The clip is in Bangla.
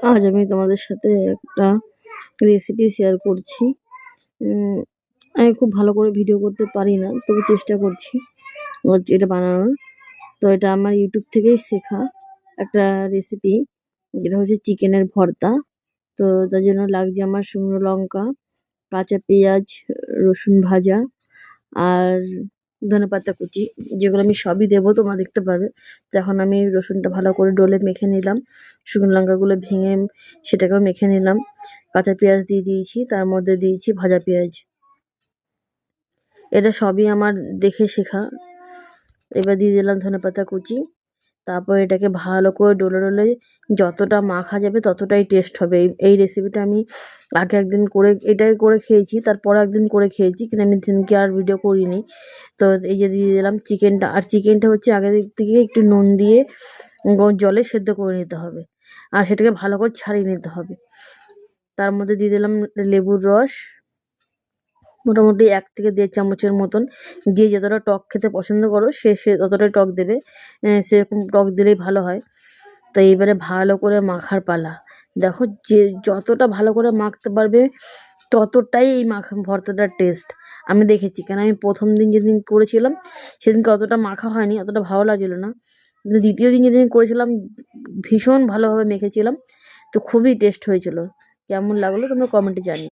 আজ আমি তোমাদের সাথে একটা রেসিপি শেয়ার করছি। আমি খুব ভালো করে ভিডিও করতে পারি না, তবু চেষ্টা করছি এটা বানানোর। তো এটা আমার ইউটিউব থেকেই শেখা একটা রেসিপি, যেটা হচ্ছে চিকেনের ভর্তা। তো তার জন্য লাগছে আমার শুকনো লঙ্কা, কাঁচা পেঁয়াজ, রসুন ভাজা আর ধনেপাতা কুচি, যেগুলো আমি সবই দেবো, তোমরা দেখতে পাবে। তো এখন আমি রসুনটা ভালো করে ডলে মেখে নিলাম, শুকনো লঙ্কাগুলো ভেঙে সেটাকেও মেখে নিলাম, কাঁচা পেঁয়াজ দিয়ে দিয়েছি, তার মধ্যে দিয়েছি ভাজা পেঁয়াজ। এটা সবই আমার দেখে শেখা। এবার দিয়ে দিলাম ধনেপাতা কুচি, তারপর এটাকে ভালো করে ডলে ডলে যতটা মাখা যাবে ততটাই টেস্ট হবে। এই রেসিপিটা আমি আগে একদিন করে এটাই করে খেয়েছি, তারপর একদিন করে খেয়েছি, কিন্তু আমি দিনকে আর ভিডিও করিনি। তো এই যে দিয়ে দিলাম চিকেনটা, আর চিকেনটা হচ্ছে আগে থেকে একটু নুন দিয়ে জলে সেদ্ধ করে নিতে হবে, আর সেটাকে ভালো করে ছাড়িয়ে নিতে হবে। তার মধ্যে দিয়ে দিলাম লেবুর রস, মোটামুটি 1 থেকে 1.5 চামচের মতন। যে যতটা টক খেতে পছন্দ করো সে ততটাই টক দেবে, সেরকম টক দিলেই ভালো হয়। তো এইবারে ভালো করে মাখার পালা। দেখো, যে যতটা ভালো করে মাখতে পারবে ততটাই এই ভর্তাটার টেস্ট। আমি দেখেছি, কেন আমি প্রথম দিন যেদিন করেছিলাম সেদিনকে অতটা মাখা হয়নি, অতটা ভালো লাগছিলো না, কিন্তু দ্বিতীয় দিন যেদিন করেছিলাম ভীষণ ভালোভাবে মেখেছিলাম, তো খুবই টেস্ট হয়েছিল। কেমন লাগলো তোমরা কমেন্টে জানিও।